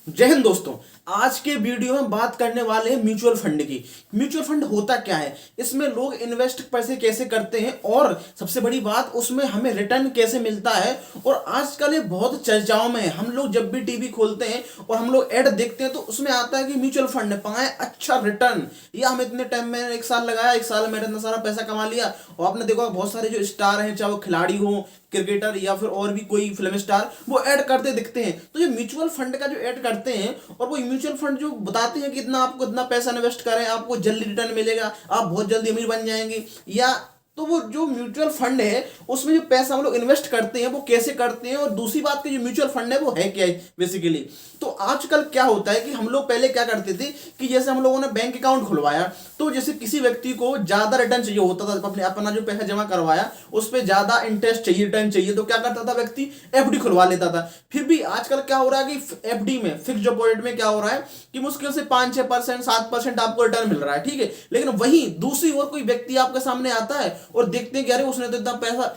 जय हिंद दोस्तों। आज के वीडियो में बात करने वाले हैं म्यूचुअल फंड की। म्यूचुअल फंड होता क्या है, इसमें लोग इन्वेस्ट पैसे कैसे करते हैं और सबसे बड़ी बात उसमें हमें रिटर्न कैसे मिलता है। और आजकल ये बहुत चर्चाओं में है। हम लोग जब भी टीवी खोलते हैं और हम लोग ऐड देखते हैं तो उसमें आता है कि म्यूचुअल फंड पाए अच्छा रिटर्न, या हम इतने टाइम में एक साल लगाया, एक साल में इतना सारा पैसा कमा लिया। और आपने देखा बहुत सारे जो स्टार हैं, चाहे वो खिलाड़ी हो, क्रिकेटर या फिर और भी कोई फिल्म स्टार, वो ऐड करते दिखते हैं। तो ये म्यूचुअल फंड का जो ऐड करते हैं और वो म्यूचुअल फंड जो बताते हैं कि इतना आपको इतना पैसा इन्वेस्ट करें, आपको जल्दी रिटर्न मिलेगा, आप बहुत जल्दी अमीर बन जाएंगे, या तो वो जो म्यूचुअल फंड है उसमें जो पैसा हम लोग इन्वेस्ट करते हैं वो कैसे करते हैं, और दूसरी बात कि जो म्यूचुअल फंड है वो है क्या है बेसिकली। तो आजकल क्या होता है कि हम लोग पहले क्या करते थे कि जैसे हम लोगों ने बैंक अकाउंट खुलवाया तो जैसे किसी व्यक्ति को ज्यादा रिटर्न चाहिए होता था, अपने अपना जो पैसा जमा करवाया उस पर ज्यादा इंटरेस्ट चाहिए, रिटर्न चाहिए, तो क्या करता था व्यक्ति, एफडी खुलवा लेता था। फिर भी आजकल क्या हो रहा है कि एफडी में, फिक्स डिपॉजिट में क्या हो रहा है कि मुश्किल से 5-6%, 7% आपको रिटर्न मिल रहा है, ठीक है। लेकिन वहीं दूसरी ओर कोई व्यक्ति आपके सामने आता है और देखते हैं कि अरे उसने तो इतना पैसा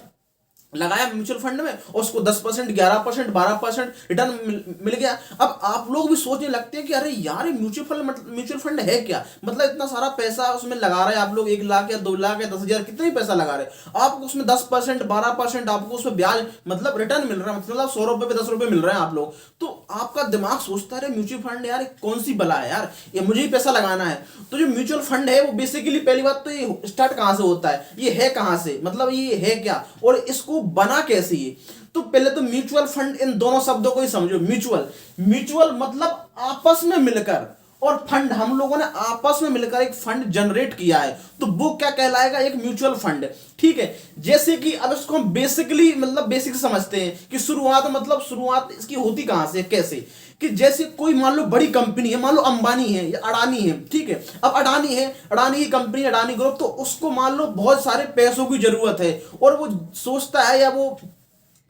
लगाया म्यूचुअल फंड में और उसको 10%, 11%, 12% रिटर्न मिल गया। अब आप लोग भी सोचने लगते हैं कि अरे यार ये म्यूचुअल फंड है क्या, मतलब इतना सारा पैसा उसमें लगा रहे हैं आप लोग, 1 लाख या 2 लाख या 10,000, कितना ही पैसा लगा रहे हैं आपको उसमें 10%, 12% आपको उसमें ब्याज मतलब रिटर्न मिल रहा है, मतलब 100 रुपए पे 10 रुपए मिल रहे हैं आप लोग। तो आपका दिमाग सोचता है म्यूचुअल फंड यार कौन सी बला है यार, ये मुझे ही पैसा लगाना है। तो जो म्यूचुअल फंड है वो बेसिकली पहली बात तो ये स्टार्ट कहाँ से होता है, ये है कहाँ से, मतलब ये है क्या और इसको बना कैसे ये। तो पहले तो म्यूचुअल फंड, इन दोनों शब्दों को ही समझो। म्यूचुअल, म्यूचुअल मतलब आपस में मिलकर, और फंड हम लोगों ने आपस में मिलकर एक फंड जनरेट किया है, तो वो क्या कहलाएगा, एक म्यूचुअल फंड, ठीक है। जैसे कि अब इसको हम बेसिकली मतलब बेसिक समझते हैं कि शुरुआत, मतलब शुरुआत इसकी होती कहां से, कैसे कि जैसे कोई मान लो बड़ी कंपनी है, मान लो अंबानी है या अडानी है, ठीक है। अब अडानी है, अडानी की कंपनी, अडानी ग्रुप, तो उसको मान लो बहुत सारे पैसों की जरूरत है और वो सोचता है या वो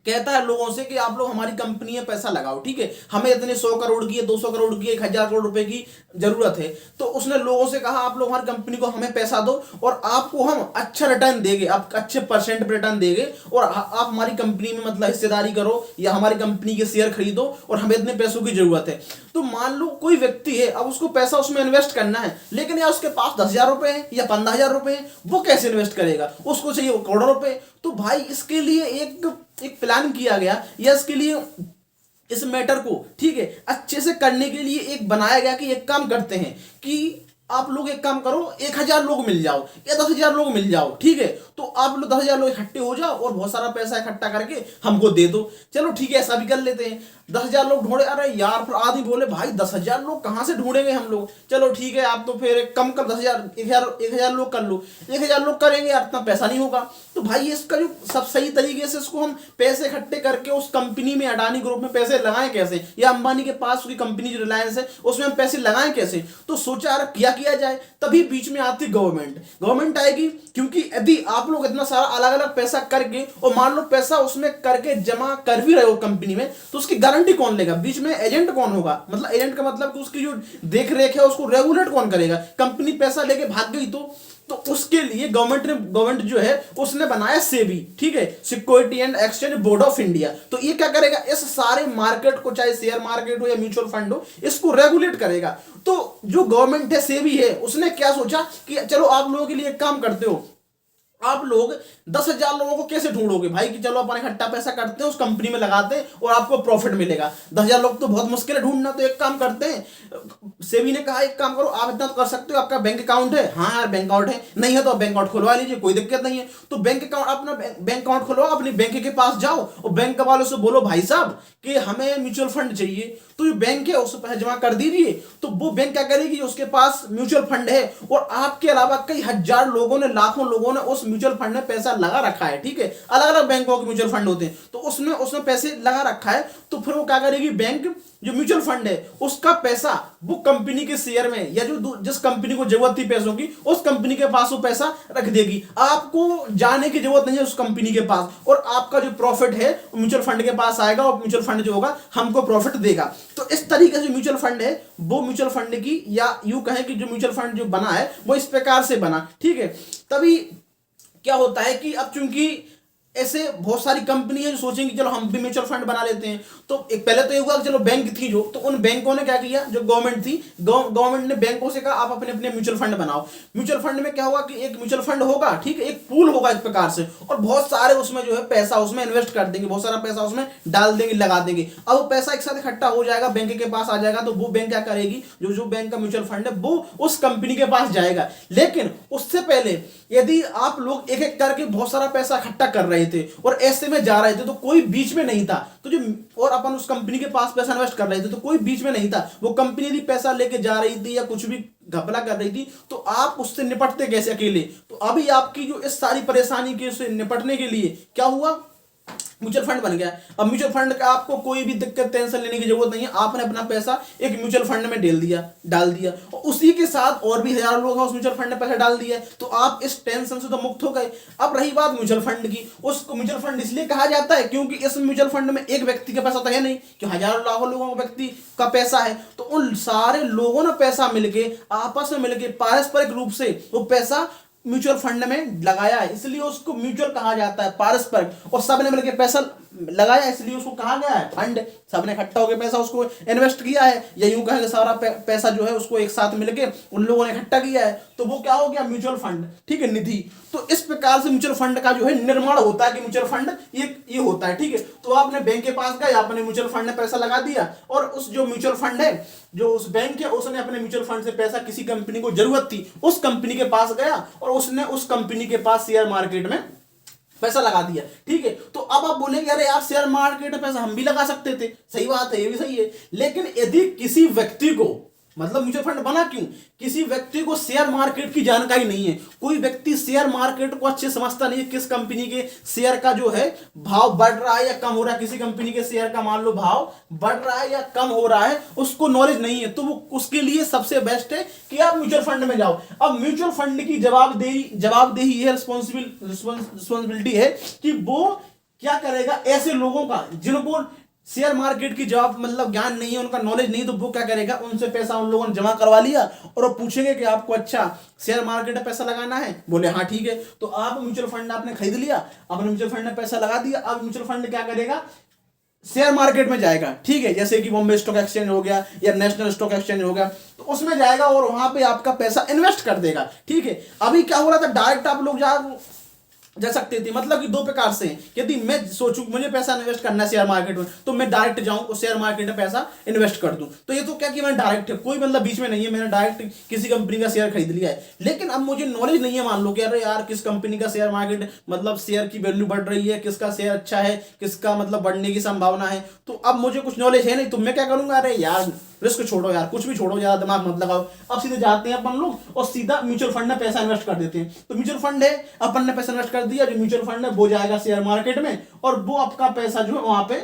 कहता है लोगों से कि आप लोग हमारी कंपनी में पैसा लगाओ, ठीक है, हमें इतने 100 करोड़ की, 200 करोड़ की, 1,000 करोड़ रुपए की जरूरत है। तो उसने लोगों से कहा आप लोग हमारी कंपनी को हमें पैसा दो और आपको हम अच्छा रिटर्न देंगे, आप अच्छे परसेंट पे रिटर्न देंगे, और आप हमारी कंपनी में मतलब हिस्सेदारी करो या हमारी कंपनी के शेयर खरीदो और हमें इतने पैसों की जरूरत है। तो मान लो कोई व्यक्ति है, अब उसको पैसा उसमें इन्वेस्ट करना है, लेकिन या उसके पास 10,000 रुपए है या 15,000 रुपए है, वो कैसे इन्वेस्ट करेगा, उसको चाहिए करोड़ों रुपए। तो भाई इसके लिए एक एक प्लान किया गया, या इसके लिए इस मैटर को, ठीक है, अच्छे से करने के लिए एक बनाया गया कि एक काम करते हैं कि आप लोग एक काम करो, 1,000 लोग मिल जाओ या 10,000 लोग मिल जाओ, ठीक है। तो आप लोग 10,000 लोग इकट्ठे हो जाओ और बहुत सारा पैसा इकट्ठा करके हमको दे दो। चलो ठीक है, ऐसा भी कर लेते हैं। 10,000 लोग ढूंढे, अरे यार, फिर आदमी बोले भाई 10,000 लोग कहाँ से ढूंढेंगे हम लोग। चलो ठीक है, आप तो फिर कम कर 10,000, 1,000 लोग कर लो। 1,000 लोग करेंगे यार, इतना पैसा नहीं होगा। तो भाई इसका जो सब सही तरीके से इसको हम पैसे इकट्ठे करके उस कंपनी में, अडानी ग्रुप में पैसे लगाएं कैसे, या अंबानी के पास उसकी कंपनी जो रिलायंस है उसमें हम पैसे लगाएं कैसे। तो सोचा यार क्या किया जाए, तभी बीच में आती गवर्नमेंट। गवर्नमेंट आएगी क्योंकि यदि आप लोग इतना सारा अलग अलग पैसा करके और मान लो पैसा उसमें करके जमा कर भी रहे हो कंपनी में, तो उसकी गारंटी कौन लेगा, बीच में एजेंट कौन होगा, मतलब एजेंट का मतलब कि उसकी जो देख रेख है उसको रेगुलेट कौन करेगा। कंपनी पैसा लेके भाग गई तो उसके लिए गवर्नमेंट जो है उसने बनाया सेबी, ठीक है, security and exchange board of India. तो ये क्या करेगा, इस सारे मार्केट को, चाहे शेयर मार्केट हो या म्यूचुअल फंड हो, इसको रेगुलेट करेगा। तो जो गवर्नमेंट है, सेबी है, उसने क्या सोचा कि चलो आप लोगों के लिए एक काम करते हो, आप लोग 10,000 लोगों को कैसे ढूंढोगे भाई, कि चलो अपन इकट्ठा पैसा करते हैं, उस कंपनी में लगाते हैं और आपको प्रॉफिट मिलेगा। 10,000 लोग तो बहुत मुश्किल है ढूंढना, तो एक काम करते हैं, सेबी ने कहा एक काम करो, आप इतना तो कर सकते हो, आपका बैंक अकाउंट है, हाँ यार बैंक अकाउंट है, नहीं है तो आप बैंक अकाउंट खुलवा लीजिए, कोई दिक्कत नहीं है। तो बैंक अकाउंट, अपना बैंक अकाउंट खुलवाओ, अपने बैंक के पास जाओ और बैंक वालों से बोलो भाई साहब कि हमें म्यूचुअल फंड चाहिए। तो जो बैंक है उससे पैसा जमा कर दीजिए। तो वो बैंक क्या करेगी, उसके पास म्यूचुअल फंड है और आपके अलावा कई हजार लोगों ने, लाखों लोगों ने उस म्यूचुअल फंड में पैसा लगा रखा है, ठीक है। अलग अलग बैंकों के म्यूचुअल फंड होते हैं, तो उसमें उसमें पैसे लगा रखा है। तो फिर वो क्या करेगी, बैंक जो म्यूचुअल फंड है उसका पैसा वो कंपनी के शेयर में, या जो जिस कंपनी को जरूरत थी पैसों की, उस कंपनी के पास वो पैसा रख देगी। आपको जाने की जरूरत नहीं है उस कंपनी के पास, और आपका जो प्रॉफिट है म्यूचुअल फंड के पास आएगा और म्यूचुअल फंड जो होगा हमको प्रॉफिट देगा। तो इस तरीके से म्यूचुअल फंड है वो, म्यूचुअल फंड की, या यूं कहें कि जो म्यूचुअल फंड जो बना है वो इस प्रकार से बना, ठीक है। तभी क्या होता है कि अब चूंकि ऐसे बहुत सारी कंपनी है जो सोचेंगी चलो हम भी म्यूचुअल फंड बना लेते हैं। तो एक पहले तो ये हुआ कि चलो बैंक थी जो, तो उन बैंकों ने क्या किया, जो गवर्नमेंट थी, गवर्नमेंट ने बैंकों से कहा आप अपने अपने म्यूचुअल फंड बनाओ। म्यूचुअल फंड में क्या होगा कि एक म्यूचुअल फंड होगा, ठीक है, एक पूल होगा एक प्रकार से, और बहुत सारे उसमें जो है पैसा उसमें इन्वेस्ट कर देंगे, बहुत सारा पैसा उसमें डाल देंगे, लगा देंगे। अब वो पैसा एक साथ इकट्ठा हो जाएगा, बैंक के पास आ जाएगा, तो वो बैंक क्या करेगी, जो जो बैंक का म्यूचुअल फंड है वो उस कंपनी के पास जाएगा। लेकिन उससे पहले यदि आप लोग एक एक करके बहुत सारा पैसा इकट्ठा कर रहे थे और ऐसे में जा रहे थे, तो कोई बीच में नहीं था, तो जो और अपन उस कंपनी के पास पैसा इन्वेस्ट कर रहे थे, तो कोई बीच में नहीं था। वो कंपनी यदि पैसा लेके जा रही थी या कुछ भी घपला कर रही थी, तो आप उससे निपटते कैसे अकेले। तो अभी आपकी जो इस सारी परेशानी के से निपटने के लिए क्या हुआ, म्यूचुअल फंड बन गया। अब म्यूचुअल फंड का आपको कोई भी दिक्कत टेंशन लेने की जरूरत नहीं है, आपने अपना पैसा एक म्यूचुअल फंड में डाल दिया और उसी के साथ और भी हजारों लोग हैं उस म्यूचुअल फंड में पैसा डाल दिया, तो आप इस टेंशन से तो मुक्त हो गए। अब रही बात म्यूचुअल फंड की, उसको म्यूचुअल फंड इसलिए कहा जाता है क्योंकि इस म्यूचुअल फंड में एक व्यक्ति का पैसा तो है नहीं कि हजारों लाखों लोगों का व्यक्ति का पैसा है, तो उन सारे लोगों ने पैसा मिलके आपस में मिलके पारस्परिक रूप से वो पैसा म्यूचुअल फंड में लगाया है, इसलिए उसको म्यूचुअल कहा जाता है, पारस्परिक। और सबने मिलकर पैसा लगाया इसलिए उसको कहा गया है फंड। सबने इकट्ठा होकर पैसा उसको इन्वेस्ट किया है, या यूं कहें सारा पैसा जो है उसको एक साथ मिलके उन लोगों ने इकट्ठा किया है, तो वो क्या हो गया, म्यूचुअल फंड, ठीक है, निधि। तो इस प्रकार से म्यूचुअल फंड का जो है निर्माण होता है कि म्यूचुअल फंड ये होता है, ठीक है। तो आपने बैंक के पास गए, आपने म्यूचुअल फंड में पैसा लगा दिया, और उस जो म्यूचुअल फंड है, जो उस बैंक है, उसने अपने म्यूचुअल फंड से पैसा, किसी कंपनी को जरूरत थी उस कंपनी के पास गया और उसने उस कंपनी के पास शेयर मार्केट में पैसा लगा दिया, ठीक है। तो अब आप बोलेंगे अरे यार शेयर मार्केट में पैसा हम भी लगा सकते थे, सही बात है, ये भी सही है। लेकिन यदि किसी व्यक्ति को, मतलब म्यूचुअल फंड बना क्यों, किसी व्यक्ति को शेयर मार्केट की जानकारी नहीं है, कोई व्यक्ति शेयर मार्केट को अच्छे समझता नहीं है, किस कंपनी के शेयर का जो है भाव बढ़ रहा है या कम हो रहा है, किसी कंपनी के शेयर का मान लो भाव बढ़ रहा है या कम हो रहा है, उसको नॉलेज नहीं है, तो वो उसके लिए सबसे बेस्ट है कि आप म्यूचुअल फंड में जाओ। अब म्यूचुअल फंड की जवाबदेही ये रिस्पॉन्सिबिलिटी है कि वो क्या करेगा, ऐसे लोगों का जिनको शेयर मार्केट की जवाब मतलब ज्ञान नहीं है, उनका नॉलेज नहीं, तो वो क्या करेगा, उनसे पैसा उन लोगों ने जमा करवा लिया और वो पूछेंगे कि आपको अच्छा शेयर मार्केट में पैसा लगाना है, बोले हाँ ठीक है, तो आप म्यूचुअल फंड आपने खरीद लिया, आपने म्यूचुअल फंड में पैसा लगा दिया। अब म्यूचुअल फंड क्या करेगा, शेयर मार्केट में जाएगा, ठीक है, जैसे कि बॉम्बे स्टॉक एक्सचेंज हो गया या नेशनल स्टॉक एक्सचेंज हो गया, तो उसमें जाएगा और वहां पे आपका पैसा इन्वेस्ट कर देगा, ठीक है। अभी क्या हो रहा था, डायरेक्ट आप लोग जा सकते थे, मतलब कि दो प्रकार से, यदि मैं सोचूं मुझे पैसा इन्वेस्ट करना है शेयर मार्केट में, तो मैं डायरेक्ट जाऊं और शेयर मार्केट में पैसा इन्वेस्ट कर दूं, तो ये तो क्या कि मैं डायरेक्ट है, कोई मतलब बीच में नहीं है, मैंने डायरेक्ट किसी कंपनी का शेयर खरीद लिया है। लेकिन अब मुझे नॉलेज नहीं है, मान लो कि अरे यार किस कंपनी का शेयर मार्केट मतलब शेयर की वैल्यू बढ़ रही है, किसका शेयर अच्छा है, किसका मतलब बढ़ने की संभावना है, तो अब मुझे कुछ नॉलेज है नहीं, तो मैं क्या करूंगा, अरे यार रिस्क छोड़ो यार, कुछ भी छोड़ो, ज्यादा दिमाग मत लगाओ, अब सीधे जाते हैं अपन लोग और सीधा म्यूचुअल फंड में पैसा इन्वेस्ट कर देते हैं। तो म्यूचुअल फंड है, अपन ने पैसा इन्वेस्ट कर दिया, जो म्यूचुअल फंड है वो जाएगा शेयर मार्केट में और वो आपका पैसा जो है वहां पे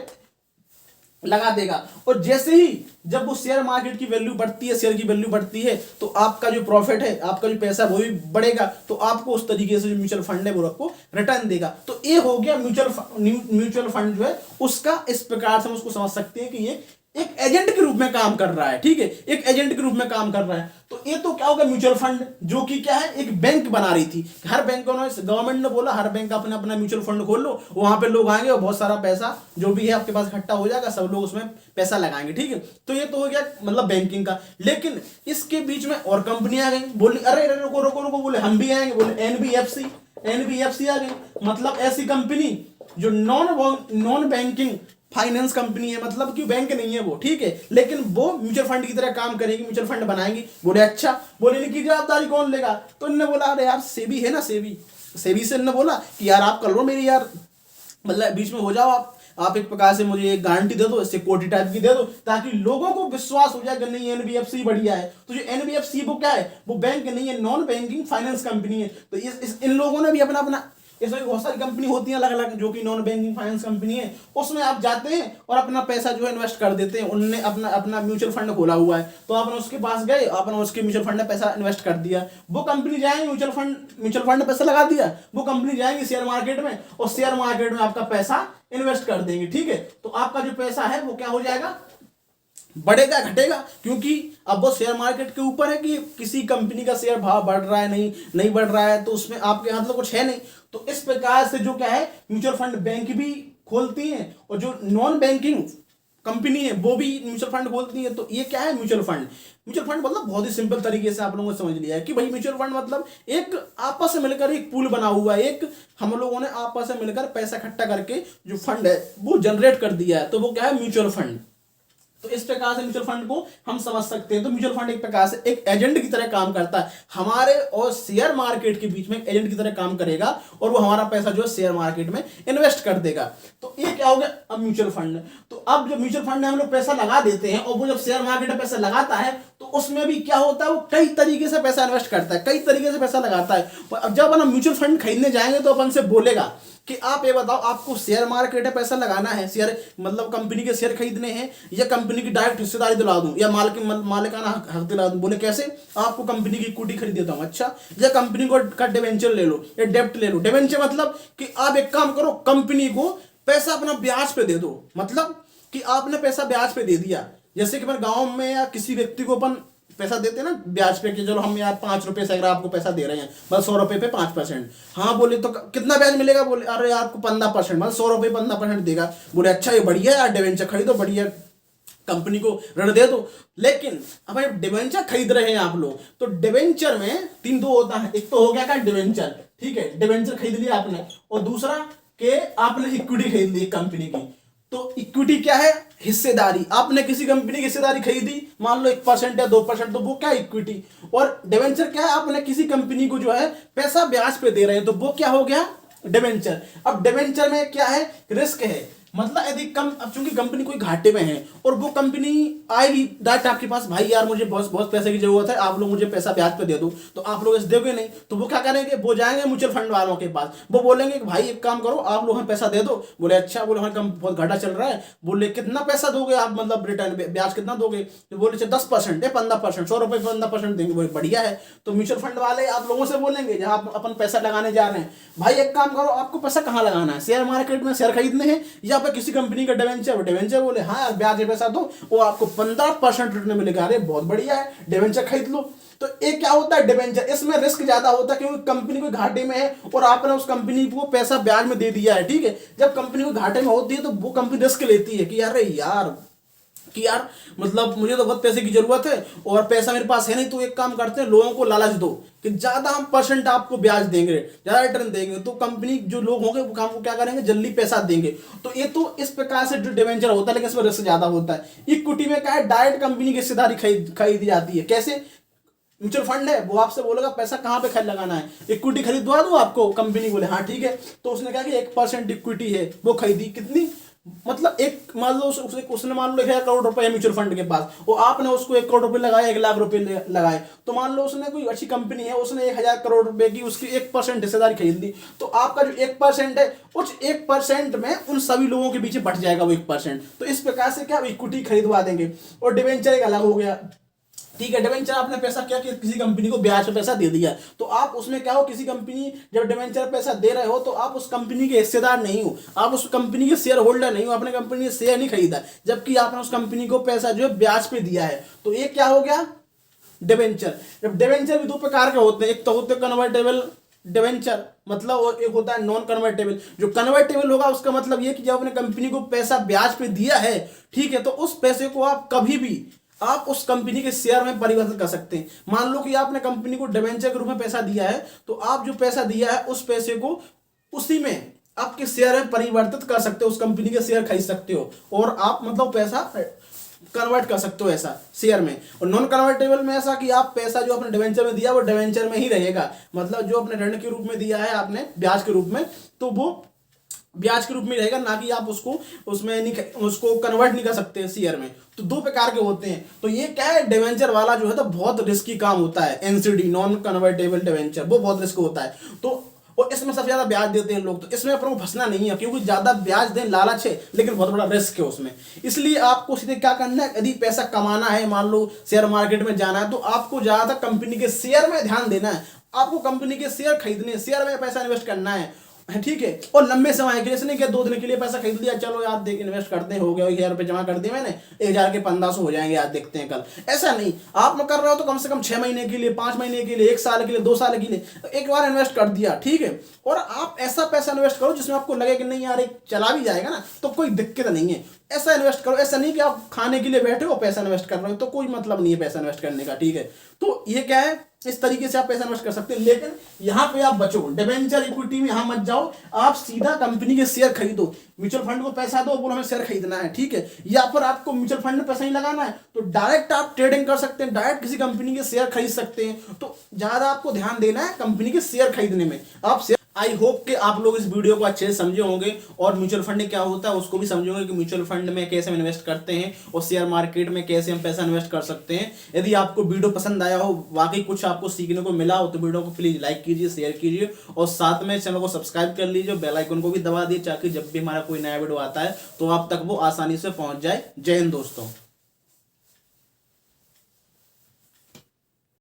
लगा देगा, और जैसे ही जब वो शेयर मार्केट की वैल्यू बढ़ती है, शेयर की वैल्यू बढ़ती है, तो आपका जो प्रॉफिट है, आपका जो पैसा वो भी बढ़ेगा, तो आपको उस तरीके से जो म्यूचुअल फंड है वो आपको रिटर्न देगा। तो ये हो गया म्यूचुअल फंड जो है उसका, इस प्रकार से हम उसको समझ सकते हैं कि ये एक एजेंट के रूप में काम कर रहा है, ठीक है, एक एजेंट के रूप में काम कर रहा है। तो ये तो क्या होगा, म्यूचुअल फंड जो कि क्या है, एक बैंक बना रही थी, हर बैंक को गवर्नमेंट ने बोला हर बैंक अपना अपना म्यूचुअल फंड खोल लो, वहां पे लोग आएंगे और बहुत सारा पैसा जो भी है आपके पास इकट्ठा हो जाएगा, सब लोग उसमें पैसा लगाएंगे, ठीक है। तो ये तो हो गया मतलब बैंकिंग का। लेकिन इसके बीच में और कंपनियां आ गई, बोली अरे रुको रुको रुको, बोले हम भी आएंगे, बोले एनबीएफसी आ गई, मतलब ऐसी कंपनी जो नॉन बैंकिंग फाइनेंस कंपनी है, मतलब कि बैंक नहीं है वो, ठीक है, लेकिन वो म्यूचुअल फंड की तरह काम करेगी, म्यूचुअल फंड बनाएंगी। बोले अच्छा, बोले इनकी जवाबदारी कौन लेगा, तो इन्होंने बोला अरे यार सेबी है ना, सेबी से इन्होंने बोला कि यार आप कर लो मेरी यार, मतलब बीच में हो जाओ आप एक प्रकार से मुझे एक गारंटी दे दो, सिक्योरिटी टाइप की दे दो, ताकि लोगों को विश्वास हो जाए कि नहीं एनबीएफसी बढ़िया है। तो जो एनबीएफसी वो क्या है, वो बैंक नहीं है, नॉन बैंकिंग फाइनेंस कंपनी है। तो इन लोगों ने भी अपना अपना, इसमें बहुत सारी कंपनी होती हैं अलग अलग जो कि नॉन बैंकिंग फाइनेंस कंपनी है, उसमें आप जाते हैं और अपना पैसा जो है इन्वेस्ट कर देते हैं। उनने अपना म्यूचुअल फंड खोला हुआ है, तो आपने उसके पास गए, आपने उसके म्यूचुअल फंड में पैसा इन्वेस्ट कर दिया, वो कंपनी जाएंगे म्यूचुअल फंड में पैसा लगा दिया, वो कंपनी जाएंगे शेयर मार्केट में और शेयर मार्केट में आपका पैसा इन्वेस्ट कर देंगे, ठीक है। तो आपका जो पैसा है वो क्या हो जाएगा, बढ़ेगा घटेगा, क्योंकि अब वो शेयर मार्केट के ऊपर है कि किसी कंपनी का शेयर भाव बढ़ रहा है नहीं नहीं बढ़ रहा है, तो उसमें आपके हाथ में कुछ है नहीं। तो इस प्रकार से जो क्या है, म्यूचुअल फंड बैंक भी खोलती हैं और जो नॉन बैंकिंग कंपनी है वो भी म्यूचुअल फंड खोलती है। तो ये क्या है म्यूचुअल फंड? म्यूचुअल फंड मतलब बहुत ही सिंपल तरीके से आप लोगों ने समझ लिया है कि भाई म्यूचुअल फंड मतलब एक आपस में मिलकर एक पूल बना हुआ है, एक हम लोगों ने आपस में मिलकर पैसा इकट्ठा करके जो फंड है वो जनरेट कर दिया है, तो वो क्या है म्यूचुअल फंड। तो इस प्रकार से म्यूचुअल फंड को हम समझ सकते हैं। तो म्यूचुअल फंड एक प्रकार से एक एजेंट की तरह काम करता है, हमारे और शेयर मार्केट के बीच में एक एजेंट की तरह काम करेगा और वो हमारा पैसा जो है शेयर मार्केट में इन्वेस्ट कर देगा। तो ये क्या हो गया अब म्यूचुअल फंड। तो अब जब म्यूचुअल फंड में हम लोग पैसा लगा देते हैं और वो जब शेयर मार्केट में पैसा लगाता है तो उसमें भी क्या होता है, वो कई तरीके से पैसा इन्वेस्ट करता है, कई तरीके से पैसा लगाता है। अब जब हम म्यूचुअल फंड खरीदने जाएंगे तो अपन से बोलेगा कि आप ये बताओ आपको शेयर मार्केट में पैसा लगाना है, शेयर मतलब कंपनी के शेयर खरीदने हैं या कंपनी की डायरेक्ट हिस्सेदारी दिला दूं या मालिकाना हक दिला दूं। बोले कैसे? आपको कंपनी की इक्विटी खरीद देता हूं। अच्छा, या कंपनी को का डिवेंचर ले लो या डेप्ट ले लो। डिवेंचर मतलब कि आप एक काम करो, कंपनी को पैसा अपना ब्याज पे दे दो, मतलब कि आपने पैसा ब्याज पे दे दिया। जैसे कि मैं गाँव में या किसी व्यक्ति को अपन पैसा देते हैं ना ब्याज पे कि चलो हम यार 5 रुपए से अगर आपको पैसा दे रहे हैं, बस 100 रुपए पे 5%। हाँ बोले तो कितना ब्याज मिलेगा? बोले अरे आपको 15%, मतलब 100 रुपए 15% देगा। बोले अच्छा ये बढ़िया यार, डिवेंचर खरीदो, बढ़िया कंपनी को ऋण दे दो। लेकिन अब डिवेंचर खरीद रहे हैं आप लोग, तो डिवेंचर में तीन दो होता है, एक तो हो गया क्या डिवेंचर, ठीक है, डिवेंचर खरीद लिया आपने, और दूसरा के आपने इक्विटी खरीद ली कंपनी की। तो इक्विटी क्या है? हिस्सेदारी। आपने किसी कंपनी की हिस्सेदारी खरीदी, मान लो 1% या 2%, तो वो क्या यीक्विटी। और डिवेंचर क्या है? आपने किसी कंपनी को जो है पैसा ब्याज पे दे रहे हैं, तो वो क्या हो गया? डिवेंचर। अब डिवेंचर में क्या है? रिस्क है, मतलब यदि कम, अब चूंकि कंपनी कोई घाटे में है और वो कंपनी आएगी डायरेक्ट आपके पास, भाई यार मुझे बहुत बहुत पैसे की जरूरत है, आप लोग मुझे पैसा ब्याज पे दे दो, तो आप लोग इसे दोगे नहीं, तो वो क्या करेंगे? वो जाएंगे म्यूचुअल फंड वालों के पास, वो बोलेंगे कि भाई एक काम करो, आप लोग हमें पैसा दे दो। बोले अच्छा, बोले हमारे कम बहुत घाटा चल रहा है। बोले कितना पैसा दोगे आप, मतलब रिटर्न ब्याज कितना दोगे? तो बोले 10% या 15%, 100 रुपए 15% देंगे। बोले बढ़िया है। तो म्यूचुअल फंड वाले आप लोगों से बोलेंगे जहां आप अपन पैसा लगाने जा रहे हैं, भाई एक काम करो, आपको पैसा कहाँ लगाना है? शेयर मार्केट में शेयर खरीदने हैं या फिर किसी कंपनी का डिवेंचर? डिवेंचर बोले हाँ यार ब्याज पे पैसा दो, वो आपको 15% रिटर्न मिलेगा। अरे बहुत बढ़िया है, डिवेंचर खरीद लो। तो एक क्या होता है डिवेंचर, इसमें रिस्क ज्यादा होता है क्योंकि कंपनी को घाटे में है और आपने उस कंपनी को पैसा ब्याज में दे दिया है, ठीक है। जब कंपनी को घाटे में होती है तो वो कंपनी रिस्क लेती है कि यार मतलब मुझे तो बहुत पैसे की जरूरत है और पैसा मेरे पास है नहीं, तो एक काम करते हैं, लोगों को लालच दो कि ज्यादा हम परसेंट आपको ब्याज देंगे, ज्यादा रिटर्न देंगे, तो कंपनी जो लोग होंगे वो काम को क्या करेंगे? जल्दी पैसा देंगे। तो ये तो इस प्रकार से जो डिवेंचर होता है, लेकिन इसमें रिस्क ज्यादा होता है। इक्विटी में क्या है? डायरेक्ट कंपनी की हिस्सेदारी खरीदी जाती है। कैसे? म्यूचुअल फंड है, वो आपसे बोलेगा पैसा कहाँ पे खरीद लगाना है, इक्विटी खरीदवा दो आपको, कंपनी बोले हाँ ठीक है। तो उसने कहा कि 1% इक्विटी है, वो खरीदी। कितनी? मतलब एक मान लो उसने मान लो 1,000 करोड़ रुपए है म्यूचुअल फंड के पास, और आपने उसको 1 करोड़ रुपए लगाए, 1 लाख रुपए लगाए, तो मान लो उसने कोई अच्छी कंपनी है, उसने 1,000 करोड़ रुपए की उसकी 1% हिस्सेदारी खरीद ली, तो आपका जो 1% है, उस 1% में उन सभी लोगों के पीछे बट जाएगा वो 1%। तो इस प्रकार से क्या इक्विटी खरीदवा देंगे। और डिवेंचर एक अलग हो गया, ठीक है। डिवेंचर आपने पैसा क्या कि किसी कंपनी को ब्याज पे पैसा दे दिया, तो आप उसमें क्या हो, किसी कंपनी जब डिवेंचर पैसा दे रहे हो तो आप उस कंपनी के हिस्सेदार नहीं हो, आप उस कंपनी के शेयर होल्डर नहीं हो, आपने कंपनी से शेयर नहीं खरीदा, जबकि आपने उस कंपनी को पैसा जो है ब्याज पे दिया है। तो ये क्या हो गया? डिवेंचर। जब डिवेंचर भी दो प्रकार के होते हैं, एक तो होते हैं कन्वर्टेबल डिवेंचर, मतलब एक होता है नॉन कन्वर्टेबल। जो कन्वर्टेबल होगा उसका मतलब ये कि जब आपने कंपनी को पैसा ब्याज पे दिया है, ठीक है, तो उस पैसे को आप कभी भी आप उस कंपनी के शेयर में परिवर्तित कर सकते हैं। मान लो कि आपने कंपनी को डिवेंचर के रूप में पैसा दिया है, तो आप जो पैसा दिया है उस पैसे को उसी में आपके शेयर में परिवर्तित कर सकते हो, उस कंपनी के शेयर खरीद सकते हो और आप मतलब पैसा कन्वर्ट कर सकते हो ऐसा शेयर में। और नॉन कन्वर्टेबल में ऐसा कि आप पैसा जो आपने डिवेंचर में दिया वो डिवेंचर में ही रहेगा, मतलब जो आपने ऋण के रूप में दिया है आपने ब्याज के रूप में, तो वो ब्याज के रूप में रहेगा, ना कि आप उसको उसमें नहीं, उसको कन्वर्ट नहीं कर सकते शेयर में। तो दो प्रकार के होते हैं। तो ये क्या है, डिवेंचर वाला जो है तो बहुत रिस्की काम होता है, एनसीडी नॉन कन्वर्टेबल डिवेंचर, वो बहुत रिस्क होता है। तो और इसमें सबसे ज्यादा ब्याज देते हैं लोग, तो इसमें अपन को फंसना नहीं है, क्योंकि ज्यादा ब्याज दें लालच है, लेकिन बहुत बड़ा रिस्क है उसमें। इसलिए आपको सीधे क्या करना है, यदि पैसा कमाना है, मान लो शेयर मार्केट में जाना है, तो आपको ज्यादातर कंपनी के शेयर में ध्यान देना है, आपको कंपनी के शेयर खरीदने, शेयर में पैसा इन्वेस्ट करना है। ठीक है, और लंबे समय के लिए, इसने क्या 2 दिन के लिए पैसा खरीद लिया, चलो यार देख इन्वेस्ट करते हैं, हो गया 1000 रुपये जमा कर दिए मैंने, 1000 के 1500 हो जाएंगे आज देखते हैं कल। ऐसा नहीं, आप कर रहे हो तो कम से कम 6 महीने के लिए, 5 महीने के लिए, 1 साल के लिए, 2 साल के लिए, तो एक बार इन्वेस्ट कर दिया, ठीक है। और आप ऐसा पैसा इन्वेस्ट करो जिसमें आपको लगे कि नहीं यार एक चला भी जाएगा ना तो कोई दिक्कत नहीं है, ऐसा इन्वेस्ट करो। ऐसा नहीं कि आप खाने के लिए बैठे हो पैसा इन्वेस्ट कर रहे हो, तो कोई मतलब नहीं है पैसा इन्वेस्ट करने का, ठीक है। तो ये क्या है, इस तरीके से आप पैसा इन्वेस्ट कर सकते हैं, लेकिन यहाँ पे आप बचो, डिबेंचर इक्विटी में यहाँ मत जाओ, आप सीधा कंपनी के शेयर खरीदो। म्यूचुअल फंड को पैसा दो, बोलो हमें शेयर खरीदना है, ठीक है, या फिर आपको म्यूचुअल फंड में पैसा नहीं लगाना है तो डायरेक्ट आप ट्रेडिंग कर सकते हैं, डायरेक्ट किसी कंपनी के शेयर खरीद सकते हैं। तो ज्यादा आपको ध्यान देना है कंपनी के शेयर खरीदने में। आप शेयर, आई होप कि आप लोग इस वीडियो को अच्छे से समझे होंगे और म्यूचुअल फंड क्या होता है उसको भी समझे होंगे कि म्यूचुअल फंड में कैसे हम इन्वेस्ट करते हैं और शेयर मार्केट में कैसे हम पैसा इन्वेस्ट कर सकते हैं। यदि आपको वीडियो पसंद आया हो, वाकई कुछ आपको सीखने को मिला हो, तो वीडियो को प्लीज लाइक कीजिए, शेयर कीजिए और साथ में चैनल को सब्सक्राइब कर लीजिए, बेल आइकन को भी दबा दिए ताकि जब भी हमारा कोई नया वीडियो आता है तो आप तक वो आसानी से पहुंच जाए। जय हिंद दोस्तों।